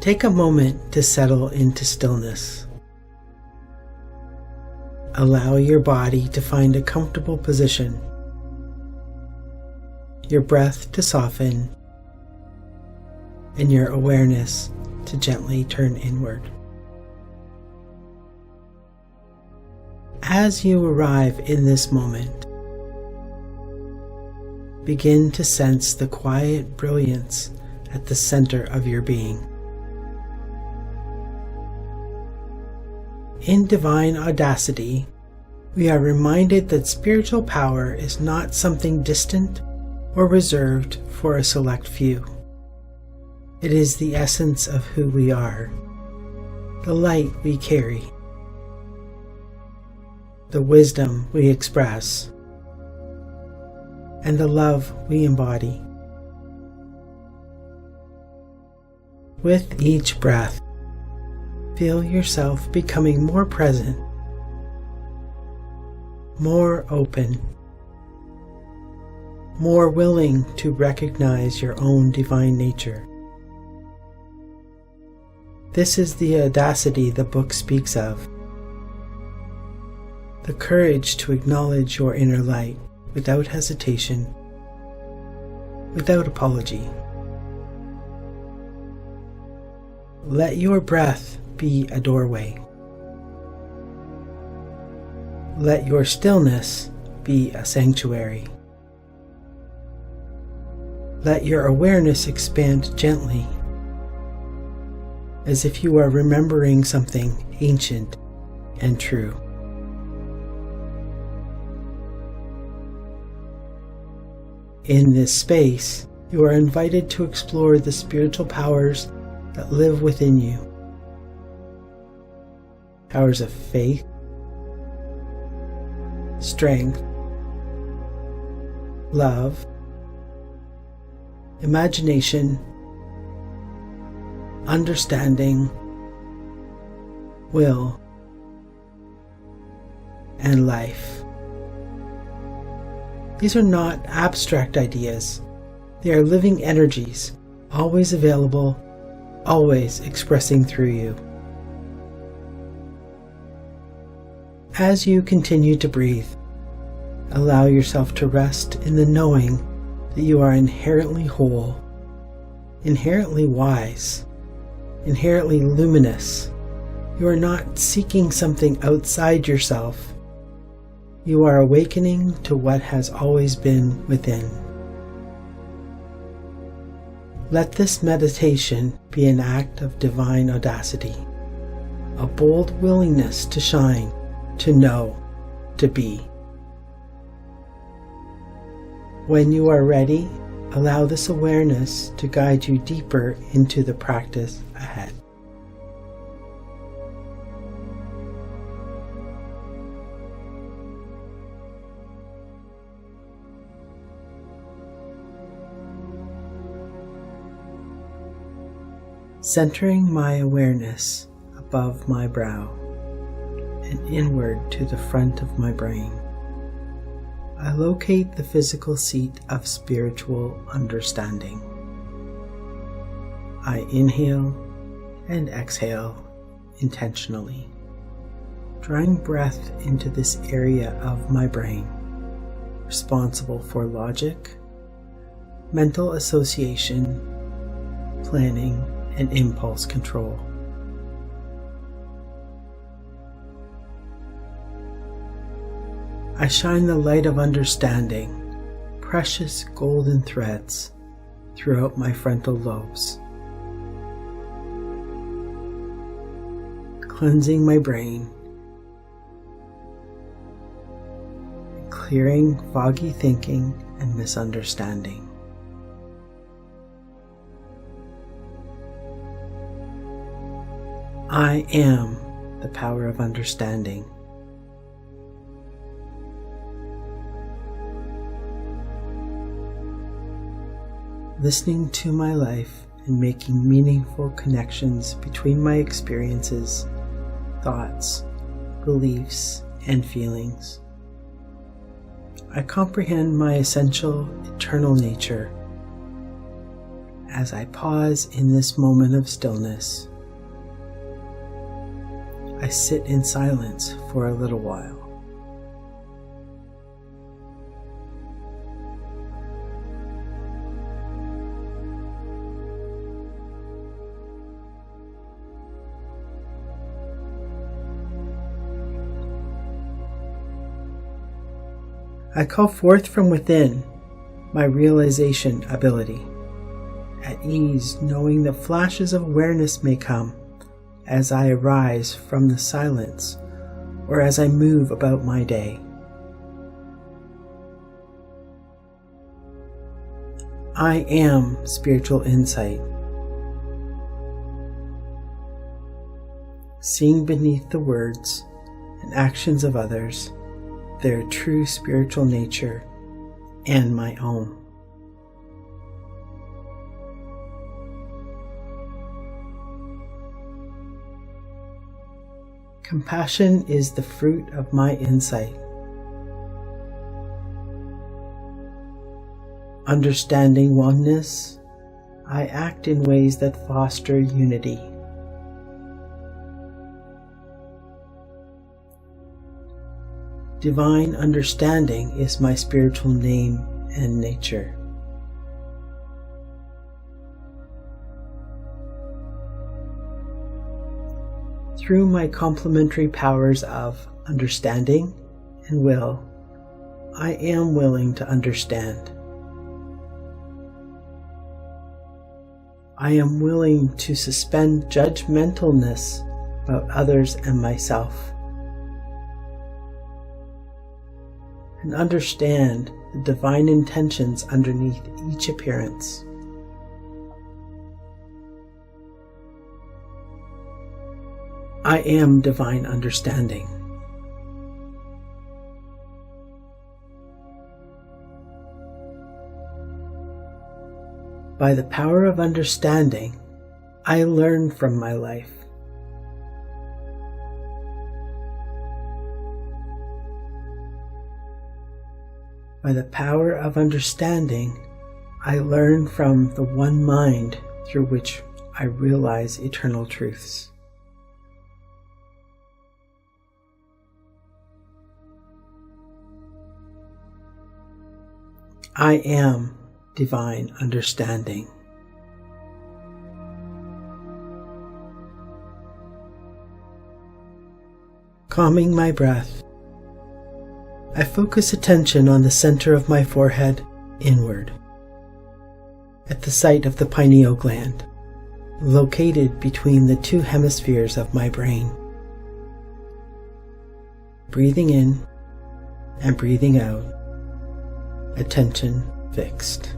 Take a moment to settle into stillness. Allow your body to find a comfortable position, your breath to soften, and your awareness to gently turn inward. As you arrive in this moment, begin to sense the quiet brilliance at the center of your being. In Divine Audacity, we are reminded that spiritual power is not something distant or reserved for a select few. It is the essence of who we are, the light we carry, the wisdom we express, and the love we embody. With each breath, feel yourself becoming more present, more open, more willing to recognize your own divine nature. This is the audacity the book speaks of, the courage to acknowledge your inner light without hesitation, without apology. Let your breath be a doorway. Let your stillness be a sanctuary. Let your awareness expand gently, as if you are remembering something ancient and true. In this space, you are invited to explore the spiritual powers that live within you. Powers of faith, strength, love, imagination, understanding, will, and life. These are not abstract ideas. They are living energies, always available, always expressing through you. As you continue to breathe, allow yourself to rest in the knowing that you are inherently whole, inherently wise, inherently luminous. You are not seeking something outside yourself. You are awakening to what has always been within. Let this meditation be an act of divine audacity, a bold willingness to shine, to know, to be. When you are ready, allow this awareness to guide you deeper into the practice ahead. Centering my awareness above my brow and inward to the front of my brain, I locate the physical seat of spiritual understanding. I inhale and exhale intentionally, drawing breath into this area of my brain, responsible for logic, mental association, planning, and impulse control. I shine the light of understanding, precious golden threads, throughout my frontal lobes, cleansing my brain, clearing foggy thinking and misunderstanding. I am the power of understanding. Listening to my life and making meaningful connections between my experiences, thoughts, beliefs, and feelings. I comprehend my essential, eternal nature as I pause in this moment of stillness. I sit in silence for a little while. I call forth from within my realization ability, at ease knowing that flashes of awareness may come as I arise from the silence or as I move about my day. I am spiritual insight, seeing beneath the words and actions of others their true spiritual nature and my own. Compassion is the fruit of my insight. Understanding oneness, I act in ways that foster unity. Divine understanding is my spiritual name and nature. Through my complementary powers of understanding and will, I am willing to understand. I am willing to suspend judgmentalness about others and myself, and understand the divine intentions underneath each appearance. I am divine understanding. By the power of understanding, I learn from my life. By the power of understanding, I learn from the one mind through which I realize eternal truths. I am divine understanding. Calming my breath, I focus attention on the center of my forehead, inward, at the site of the pineal gland, located between the two hemispheres of my brain. Breathing in and breathing out, attention fixed.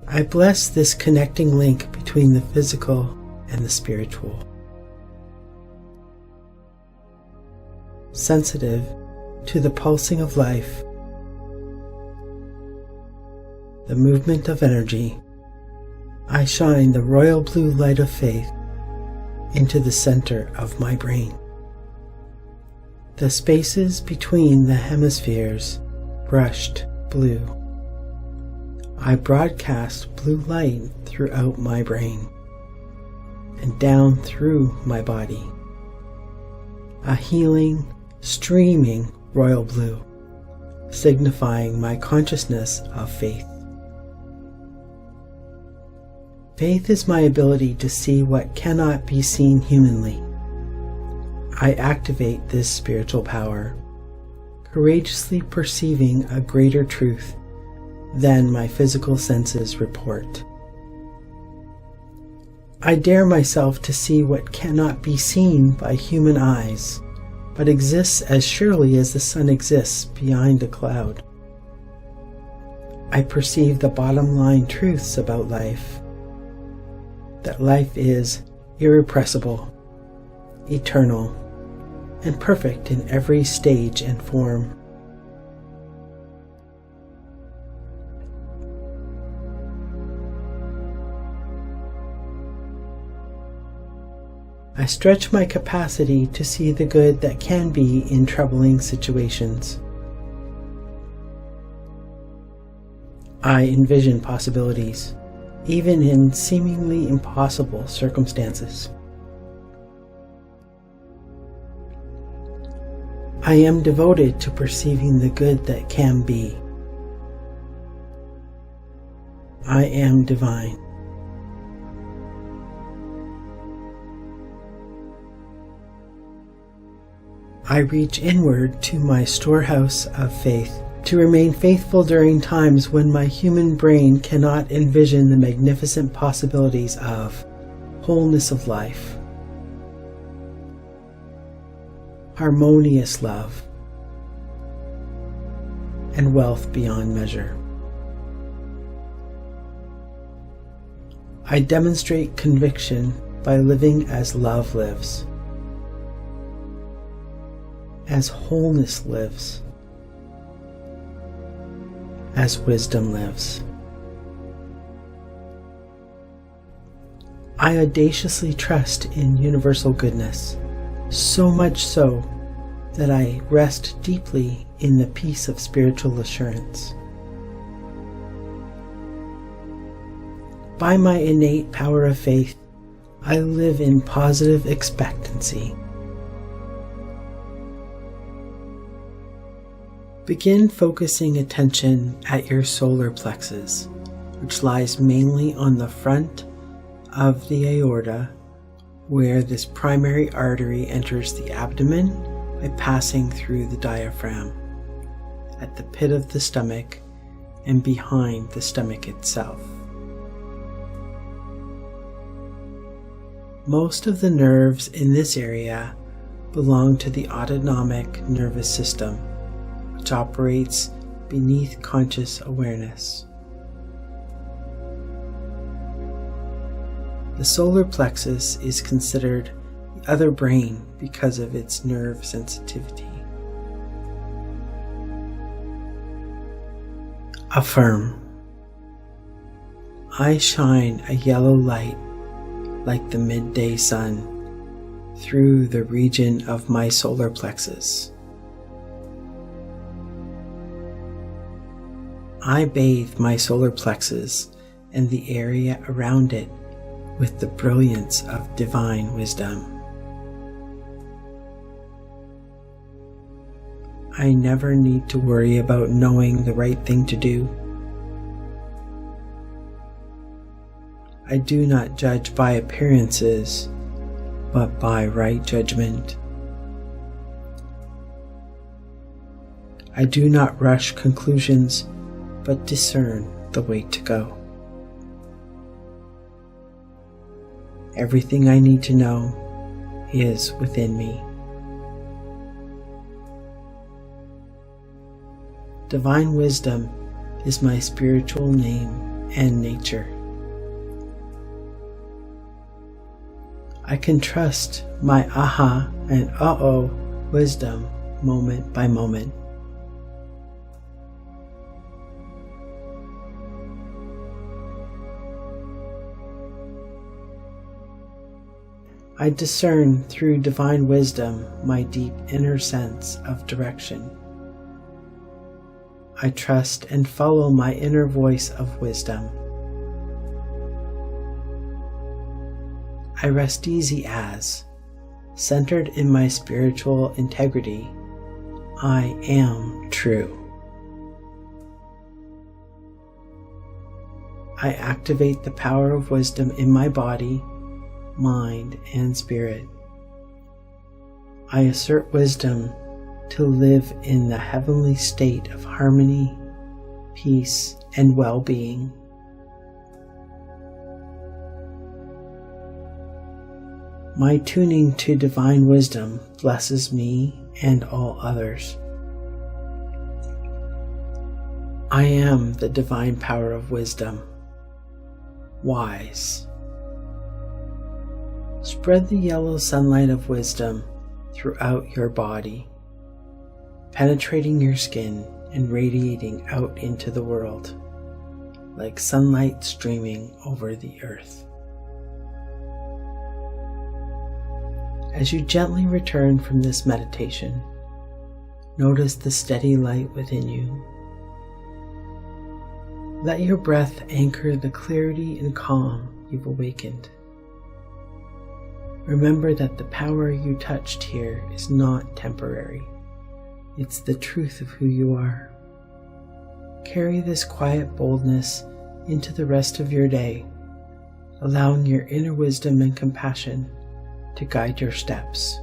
I bless this connecting link between the physical and the spiritual. Sensitive to the pulsing of life, the movement of energy, I shine the royal blue light of faith into the center of my brain. The spaces between the hemispheres brushed blue. I broadcast blue light throughout my brain and down through my body. A healing, streaming royal blue, signifying my consciousness of faith. Faith is my ability to see what cannot be seen humanly. I activate this spiritual power, courageously perceiving a greater truth than my physical senses report. I dare myself to see what cannot be seen by human eyes, but exists as surely as the sun exists behind a cloud. I perceive the bottom line truths about life, that life is irrepressible, eternal, and perfect in every stage and form. I stretch my capacity to see the good that can be in troubling situations. I envision possibilities, even in seemingly impossible circumstances. I am devoted to perceiving the good that can be. I am divine. I reach inward to my storehouse of faith to remain faithful during times when my human brain cannot envision the magnificent possibilities of wholeness of life, harmonious love, and wealth beyond measure. I demonstrate conviction by living as love lives, as wholeness lives, as wisdom lives. I audaciously trust in universal goodness, so much so that I rest deeply in the peace of spiritual assurance. By my innate power of faith, I live in positive expectancy. Begin focusing attention at your solar plexus, which lies mainly on the front of the aorta, where this primary artery enters the abdomen by passing through the diaphragm, at the pit of the stomach and behind the stomach itself. Most of the nerves in this area belong to the autonomic nervous system, which operates beneath conscious awareness. The solar plexus is considered the other brain because of its nerve sensitivity. Affirm. I shine a yellow light like the midday sun through the region of my solar plexus. I bathe my solar plexus and the area around it with the brilliance of divine wisdom. I never need to worry about knowing the right thing to do. I do not judge by appearances, but by right judgment. I do not rush conclusions, but discern the way to go. Everything I need to know is within me. Divine wisdom is my spiritual name and nature. I can trust my aha and uh-oh wisdom moment by moment. I discern through divine wisdom my deep inner sense of direction. I trust and follow my inner voice of wisdom. I rest easy as, centered in my spiritual integrity, I am true. I activate the power of wisdom in my body, mind, and spirit. I assert wisdom to live in the heavenly state of harmony, peace, and well-being. My tuning to divine wisdom blesses me and all others. I am the divine power of wisdom, wise. Spread the yellow sunlight of wisdom throughout your body, penetrating your skin and radiating out into the world, like sunlight streaming over the earth. As you gently return from this meditation, notice the steady light within you. Let your breath anchor the clarity and calm you've awakened. Remember that the power you touched here is not temporary. It's the truth of who you are. Carry this quiet boldness into the rest of your day, allowing your inner wisdom and compassion to guide your steps.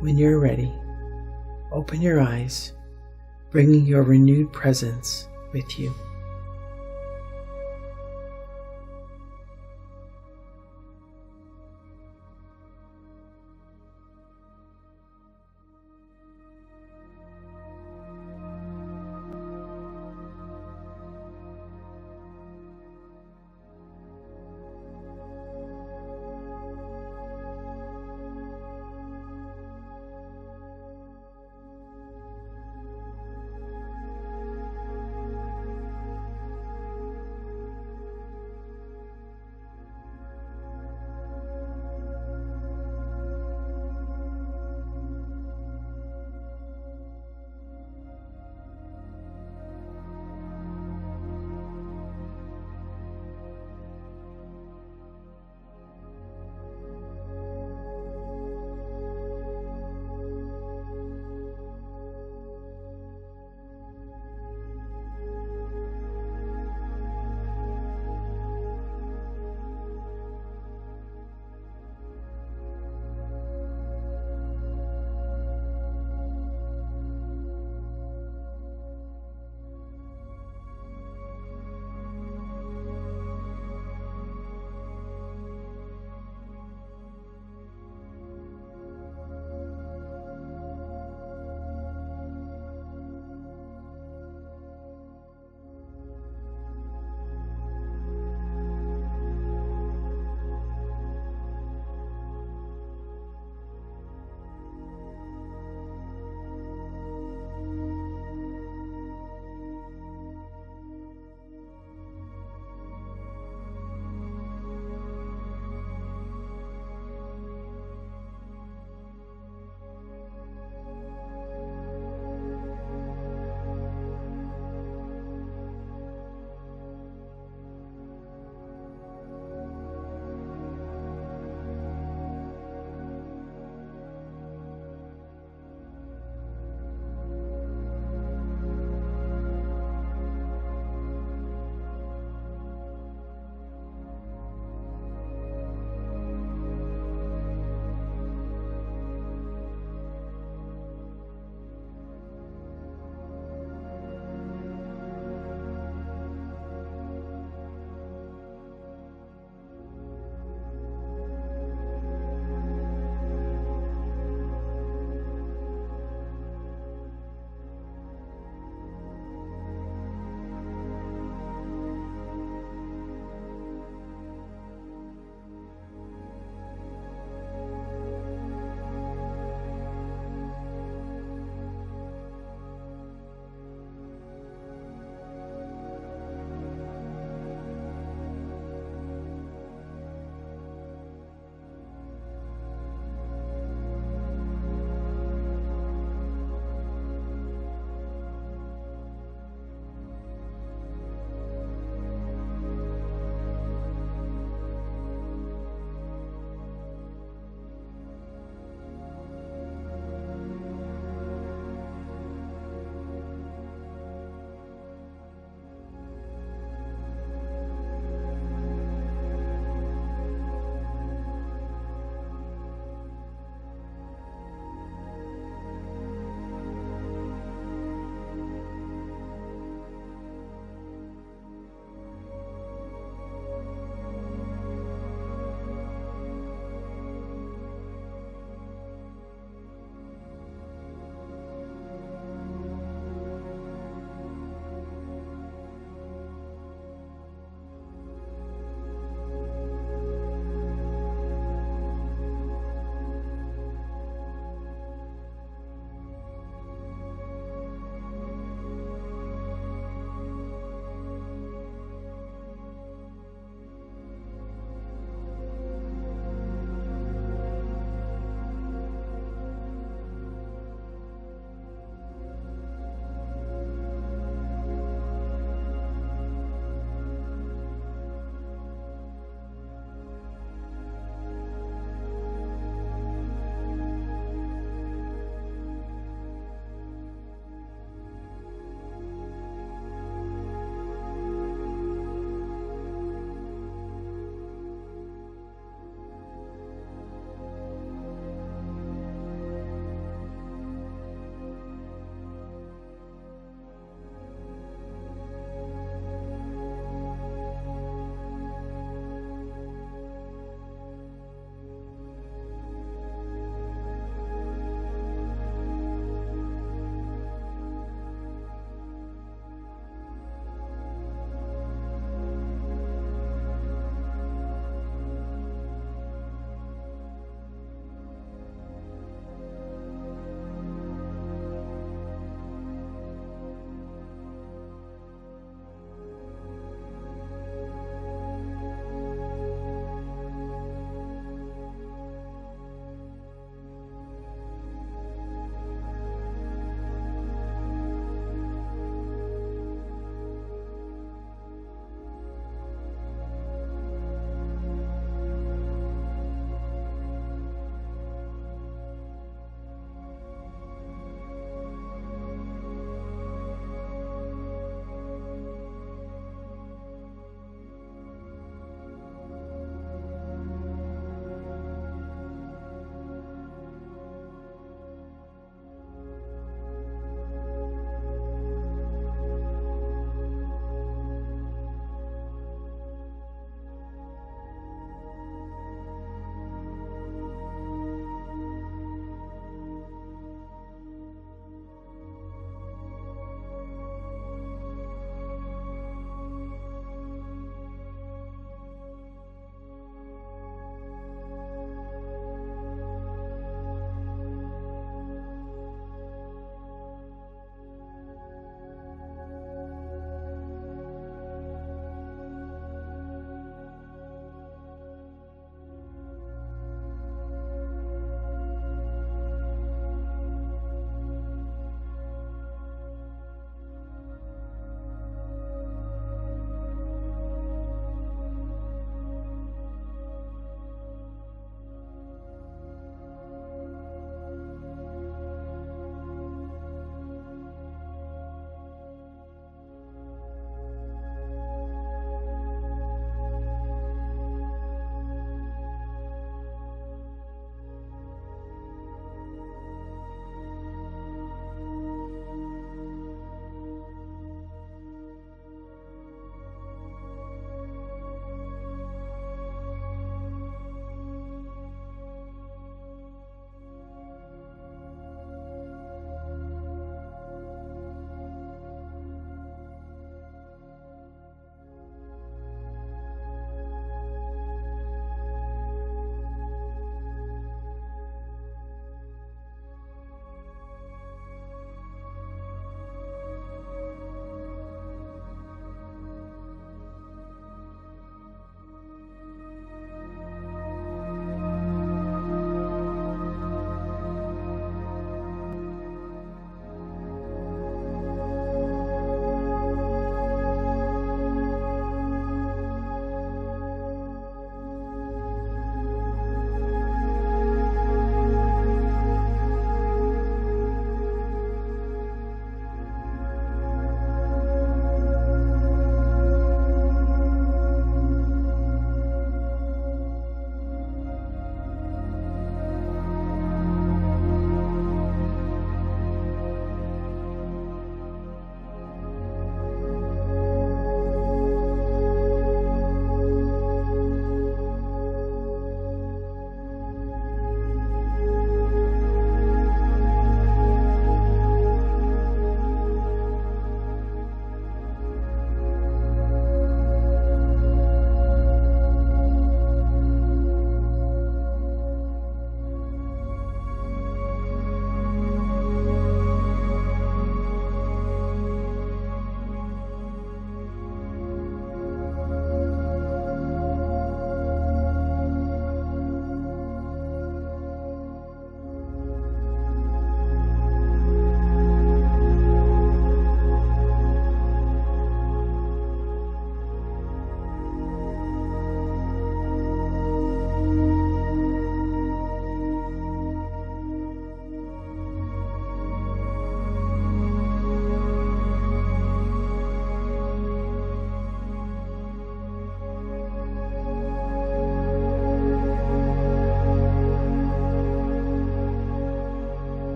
When you're ready, open your eyes, bringing your renewed presence with you.